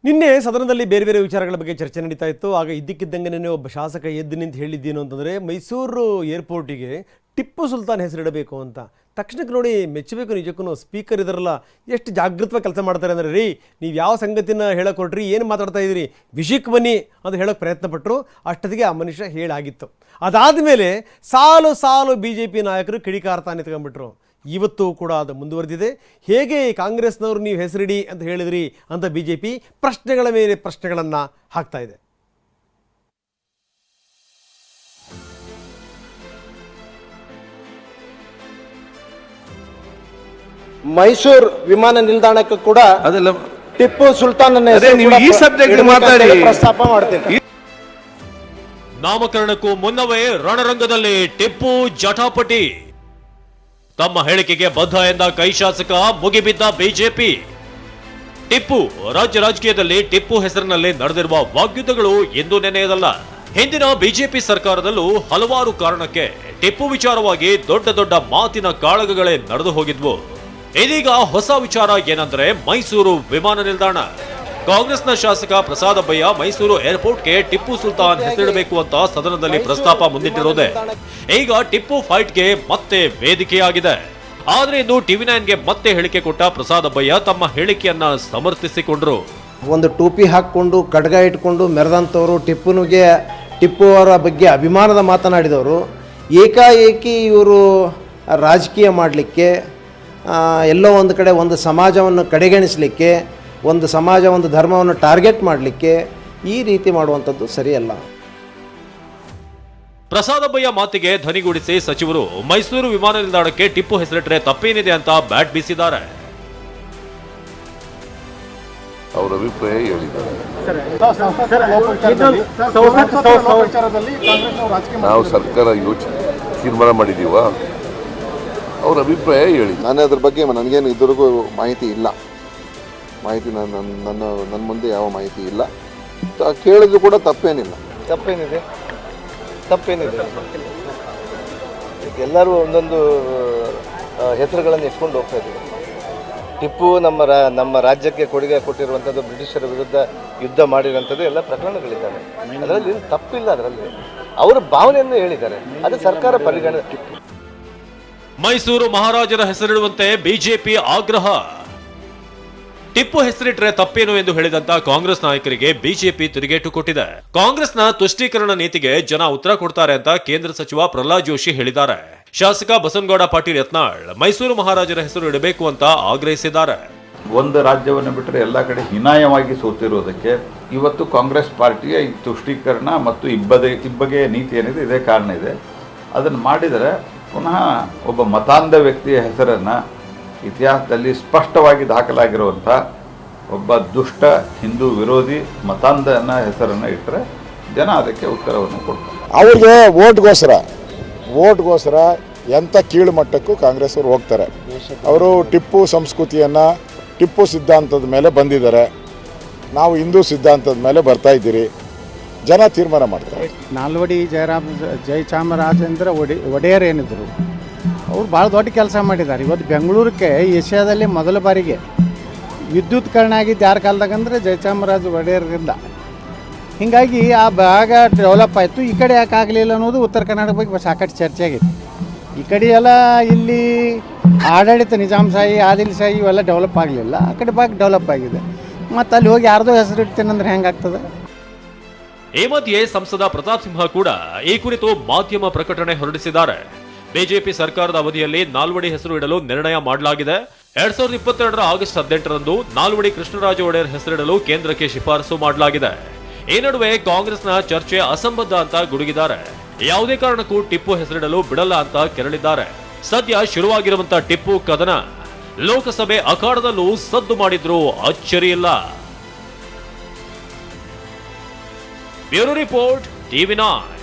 ನಿನ್ನೆ ಸದನದಲ್ಲಿ ಬೇರೆ ಬೇರೆ ವಿಚಾರಗಳ ಬಗ್ಗೆ ಚರ್ಚೆ ನಡೀತಾ ಇತ್ತು. ಆಗ ಇದ್ದಕ್ಕಿದ್ದಂಗೆ ಒಬ್ಬ ಶಾಸಕ ಎದ್ದು ನಿಂತು ಹೇಳಿದ್ದೇನು ಅಂತಂದರೆ, ಮೈಸೂರು ಏರ್ಪೋರ್ಟಿಗೆ ಟಿಪ್ಪು ಸುಲ್ತಾನ್ ಹೆಸರಿಡಬೇಕು ಅಂತ. ತಕ್ಷಣಕ್ಕೆ ನೋಡಿ ಮೆಚ್ಚಬೇಕು. ನಿಜಕ್ಕೂ ಸ್ಪೀಕರ್ ಇದರಲ್ಲ ಎಷ್ಟು ಜಾಗೃತವಾಗಿ ಕೆಲಸ ಮಾಡ್ತಾರೆ ಅಂದರೆ, ರೀ ನೀವು ಯಾವ ಸಂಗತಿನ ಹೇಳಕ್ಕೆ ಹೊರಟ್ರಿ, ಏನು ಮಾತಾಡ್ತಾ ಇದ್ದೀರಿ, ವಿಷಯಕ್ಕೆ ಬನ್ನಿ ಅಂತ ಹೇಳೋಕ್ಕೆ ಪ್ರಯತ್ನಪಟ್ಟರು. ಅಷ್ಟೊತ್ತಿಗೆ ಆ ಮನುಷ್ಯ ಹೇಳಾಗಿತ್ತು. ಅದಾದಮೇಲೆ ಸಾಲು ಸಾಲು BJP ನಾಯಕರು ಕಿಡಿಕಾರ್ತಾ ನಿಂತ್ಕೊಂಡ್ಬಿಟ್ರು. ಇವತ್ತು ಕೂಡ ಅದು ಮುಂದುವರೆದಿದೆ. ಹೇಗೆ ಕಾಂಗ್ರೆಸ್ನವರು ನೀವು ಹೆಸರಿಡಿ ಅಂತ ಹೇಳಿದ್ರಿ ಅಂತ BJP ಪ್ರಶ್ನೆಗಳ ಮೇಲೆ ಪ್ರಶ್ನೆಗಳನ್ನು ಹಾಕ್ತಾ ಇದೆ. ಮೈಸೂರು ವಿಮಾನ ನಿಲ್ದಾಣಕ್ಕೆ ಕೂಡ ಅದೆಲ್ಲ ಟಿಪ್ಪು ಸುಲ್ತಾನ್ ಈ ಸಬ್ಜೆಕ್ಟ್ ಮಾತಾಡಿ ಪ್ರಸ್ತಾಪ ಮಾಡ್ತೀನಿ. ನಾಮಕರಣಕ್ಕೂ ಮುನ್ನವೇ ರಣರಂಗದಲ್ಲಿ ಟಿಪ್ಪು ಜಟಾಪಟಿ. ತಮ್ಮ ಹೇಳಿಕೆಗೆ ಬದ್ಧ ಎಂದ ಕೈ ಶಾಸಕ, ಮುಗಿಬಿದ್ದ ಬಿಜೆಪಿ. ಟಿಪ್ಪು ರಾಜ್ಯ ರಾಜಕೀಯದಲ್ಲಿ ಟಿಪ್ಪು ಹೆಸರಿನಲ್ಲಿ ನಡೆದಿರುವ ವಾಗ್ಯುದ್ಧಗಳು ಎಂದು ನೆನೆಯದಲ್ಲ. ಹಿಂದಿನ ಬಿಜೆಪಿ ಸರ್ಕಾರದಲ್ಲೂ ಹಲವಾರು ಕಾರಣಕ್ಕೆ ಟಿಪ್ಪು ವಿಚಾರವಾಗಿ ದೊಡ್ಡ ದೊಡ್ಡ ಮಾತಿನ ಕಾಳಗಗಳೇ ನಡೆದು ಹೋಗಿದ್ವು. ಇದೀಗ ಹೊಸ ವಿಚಾರ ಏನಂದ್ರೆ ಮೈಸೂರು ವಿಮಾನ ನಿಲ್ದಾಣ. ಕಾಂಗ್ರೆಸ್ನ ಶಾಸಕ ಪ್ರಸಾದಬ್ಬಯ್ಯ ಮೈಸೂರು ಏರ್ಪೋರ್ಟ್ಗೆ ಟಿಪ್ಪು ಸುಲ್ತಾನ್ ಹೆಸರಿಡಬೇಕು ಅಂತ ಸದನದಲ್ಲಿ ಪ್ರಸ್ತಾಪ ಮುಂದಿಟ್ಟಿರೋದೆ ಈಗ ಟಿಪ್ಪು ಫೈಟ್ಗೆ ಮತ್ತೆ ವೇದಿಕೆಯಾಗಿದೆ. ಆದ್ರೆ ಇಂದು TV9ಗೆ ಮತ್ತೆ ಹೇಳಿಕೆ ಕೊಟ್ಟ ಪ್ರಸಾದಬ್ಬಯ್ಯ ತಮ್ಮ ಹೇಳಿಕೆಯನ್ನ ಸಮರ್ಥಿಸಿಕೊಂಡ್ರು. ಒಂದು ಟೋಪಿ ಹಾಕ್ಕೊಂಡು ಖಡ್ಗ ಇಟ್ಕೊಂಡು ಮೆರೆದಂಥವ್ರು, ಟಿಪ್ಪು ಅವರ ಬಗ್ಗೆ ಅಭಿಮಾನದ ಮಾತನಾಡಿದವರು, ಏಕಾಏಕಿ ಇವರು ರಾಜಕೀಯ ಮಾಡಲಿಕ್ಕೆ, ಎಲ್ಲೋ ಒಂದು ಕಡೆ ಒಂದು ಸಮಾಜವನ್ನು ಕಡೆಗಣಿಸಲಿಕ್ಕೆ, ಒಂದು ಸಮಾಜ ಒಂದು ಧರ್ಮವನ್ನು ಟಾರ್ಗೆಟ್ ಮಾಡಲಿಕ್ಕೆ ಈ ರೀತಿ ಮಾಡುವಂಥದ್ದು ಸರಿಯಲ್ಲ. ಪ್ರಸಾದಬ್ಬಯ್ಯ ಮಾತಿಗೆ ಧ್ವನಿಗೂಡಿಸಿ ಸಚಿವರು ಮೈಸೂರು ವಿಮಾನ ನಿಲ್ದಾಣಕ್ಕೆ ಟಿಪ್ಪು ಹೆಸರಿಟ್ಟರೆ ತಪ್ಪೇನಿದೆ ಅಂತ ಬ್ಯಾಟ್ ಬೀಸಿದ್ದಾರೆ. ಅವರ ಅಭಿಪ್ರಾಯ ಹೇಳಿದ್ದಾರೆ. ನಾವು ಸರ್ಕಾರ ತೀರ್ಮಾನ ಮಾಡಿದೀವ, ಅವ್ರ ಅಭಿಪ್ರಾಯ ಹೇಳಿ. ನಾನು ಅದ್ರ ಬಗ್ಗೆ ನನಗೇನು ಇದುವರೆಗೂ ಮಾಹಿತಿ ಇಲ್ಲ. ನನ್ನ ಮುಂದೆ ಯಾವ ಮಾಹಿತಿ ಇಲ್ಲ. ಕೇಳಿದ್ರು ಕೂಡ ತಪ್ಪೇನಿದೆ. ಎಲ್ಲರೂ ಒಂದೊಂದು ಹೆಸರುಗಳನ್ನು ಇಟ್ಕೊಂಡು ಹೋಗ್ತಾ ಇದ್ದೀವಿ. ಟಿಪ್ಪು ನಮ್ಮ ರಾಜ್ಯಕ್ಕೆ ಕೊಡುಗೆ ಕೊಟ್ಟಿರುವಂಥದ್ದು, ಬ್ರಿಟಿಷರ ವಿರುದ್ಧ ಯುದ್ಧ ಮಾಡಿರುವಂಥದ್ದು ಎಲ್ಲ ಪ್ರಕರಣಗಳಿದ್ದಾವೆ. ಅದರಲ್ಲಿ ತಪ್ಪಿಲ್ಲ. ಅದರಲ್ಲಿ ಅವರ ಭಾವನೆಯನ್ನು ಹೇಳಿದ್ದಾರೆ, ಅದು ಸರ್ಕಾರ ಪರಿಗಣನೆ. ಮೈಸೂರು ಮಹಾರಾಜರ ಹೆಸರಿಡುವಂತೆ ಬಿಜೆಪಿ ಆಗ್ರಹ. ಟಿಪ್ಪು ಹೆಸರಿಟ್ಟರೆ ತಪ್ಪೇನು ಎಂದು ಹೇಳಿದಂತ ಕಾಂಗ್ರೆಸ್ ನಾಯಕರಿಗೆ ಬಿಜೆಪಿ ತಿರುಗೇಟು ಕೊಟ್ಟಿದೆ. ಕಾಂಗ್ರೆಸ್ನ ತುಷ್ಟೀಕರಣ ನೀತಿಗೆ ಜನ ಉತ್ತರ ಕೊಡ್ತಾರೆ ಅಂತ ಕೇಂದ್ರ ಸಚಿವ ಪ್ರಹ್ಲಾದ್ ಜೋಶಿ ಹೇಳಿದ್ದಾರೆ. ಶಾಸಕ ಬಸನಗೌಡ ಪಾಟೀಲ್ ಯತ್ನಾಳ್ ಮೈಸೂರು ಮಹಾರಾಜರ ಹೆಸರು ಇಡಬೇಕು ಅಂತ ಆಗ್ರಹಿಸಿದ್ದಾರೆ. ಒಂದು ರಾಜ್ಯವನ್ನು ಬಿಟ್ಟರೆ ಎಲ್ಲ ಕಡೆ ಹೀನಾಯವಾಗಿ ಸೋತಿರುವುದಕ್ಕೆ ಇವತ್ತು ಕಾಂಗ್ರೆಸ್ ಪಾರ್ಟಿಯ ಈ ತುಷ್ಟೀಕರಣ ಮತ್ತು ಇಬ್ಬಗೆ ನೀತಿ ಏನಿದೆ, ಇದೇ ಕಾರಣ ಇದೆ. ಅದನ್ನು ಮಾಡಿದರೆ ಪುನಃ ಒಬ್ಬ ಮತಾಂಧ ವ್ಯಕ್ತಿಯ ಹೆಸರನ್ನು, ಇತಿಹಾಸದಲ್ಲಿ ಸ್ಪಷ್ಟವಾಗಿ ದಾಖಲಾಗಿರುವಂಥ ಒಬ್ಬ ದುಷ್ಟ ಹಿಂದೂ ವಿರೋಧಿ ಮತಾಂಧನ ಹೆಸರನ್ನು ಇಟ್ಟರೆ ಜನ ಅದಕ್ಕೆ ಉತ್ತರವನ್ನು ಕೊಡ್ತಾರೆ. ಅವ್ರಿಗೆ ಓಟ್ಗೋಸ್ಕರ ಎಂಥ ಕೀಳು ಮಟ್ಟಕ್ಕೂ ಕಾಂಗ್ರೆಸ್ ಅವರು ಹೋಗ್ತಾರೆ. ಅವರು ಟಿಪ್ಪು ಸಂಸ್ಕೃತಿಯನ್ನು, ಟಿಪ್ಪು ಸಿದ್ಧಾಂತದ ಮೇಲೆ ಬಂದಿದ್ದಾರೆ. ನಾವು ಹಿಂದೂ ಸಿದ್ಧಾಂತದ ಮೇಲೆ ಬರ್ತಾ ಇದ್ದೀರಿ. ಜನ ತೀರ್ಮಾನ ಮಾಡ್ತಾರೆ. ನಾಲ್ವಡಿ ಜಯಚಾಮರಾಜೇಂದ್ರ ಒಡೆಯರ್ ಏನಿದ್ರು, ಅವ್ರು ಭಾಳ ದೊಡ್ಡ ಕೆಲಸ ಮಾಡಿದ್ದಾರೆ. ಇವತ್ತು ಬೆಂಗಳೂರಿಗೆ ಏಷ್ಯಾದಲ್ಲಿ ಮೊದಲ ಬಾರಿಗೆ ವಿದ್ಯುತ್ಕರಣ ಆಗಿದ್ದು ಯಾರ ಕಾಲದಾಗ ಅಂದರೆ ಜಯಚಾಮರಾಜ ಒಡೆಯರಿಂದ. ಹೀಗಾಗಿ ಆ ಭಾಗ ಡೆವಲಪ್ ಆಯಿತು. ಈ ಕಡೆ ಯಾಕೆ ಆಗಲಿಲ್ಲ ಅನ್ನೋದು ಉತ್ತರ ಕರ್ನಾಟಕ ಬಗ್ಗೆ ಸಾಕಷ್ಟು ಚರ್ಚೆ ಆಗಿದೆ. ಈ ಕಡೆ ಎಲ್ಲ ಇಲ್ಲಿ ಆಡಳಿತ ನಿಜಾಂಶಾಹಿ, ಆದಿಲ್ಶಾಹಿ ಇವೆಲ್ಲ ಡೆವಲಪ್ ಆಗಲಿಲ್ಲ. ಆ ಕಡೆ ಭಾಗ ಡೆವಲಪ್ ಆಗಿದೆ. ಮತ್ತು ಅಲ್ಲಿ ಹೋಗಿ ಯಾರ್ದೋ ಹೆಸರು ಇಡ್ತೇನೆಂದ್ರೆ ಹೆಂಗಾಗ್ತದೆ? ಈ ಮಧ್ಯೆ ಸಂಸದ ಪ್ರತಾಪ್ ಸಿಂಹ ಕೂಡ ಈ ಕುರಿತು ಮಾಧ್ಯಮ ಪ್ರಕಟಣೆ ಹೊರಡಿಸಿದ್ದಾರೆ. ಬಿಜೆಪಿ ಸರ್ಕಾರದ ಅವಧಿಯಲ್ಲಿ ನಾಲ್ವಡಿ ಹೆಸರು ಇಡಲು ನಿರ್ಣಯ ಮಾಡಲಾಗಿದೆ. 2022 ಆಗಸ್ಟ್ 18ರಂದು ನಾಲ್ವಡಿ ಕೃಷ್ಣರಾಜ ಒಡೆಯರ್ ಹೆಸರಿಡಲು ಕೇಂದ್ರಕ್ಕೆ ಶಿಫಾರಸು ಮಾಡಲಾಗಿದೆ. ಈ ನಡುವೆ ಕಾಂಗ್ರೆಸ್ನ ಚರ್ಚೆ ಅಸಂಬದ್ಧ ಅಂತ ಗುಡುಗಿದ್ದಾರೆ. ಯಾವುದೇ ಕಾರಣಕ್ಕೂ ಟಿಪ್ಪು ಹೆಸರಿಡಲು ಬಿಡಲ್ಲ ಅಂತ ಕೆರಳಿದ್ದಾರೆ. ಸದ್ಯ ಶುರುವಾಗಿರುವಂತಹ ಟಿಪ್ಪು ಕದನ ಲೋಕಸಭೆ ಅಖಾಡದಲ್ಲೂ ಸದ್ದು ಮಾಡಿದ್ರೂ ಅಚ್ಚರಿಯಿಲ್ಲ. Bureau report TV9.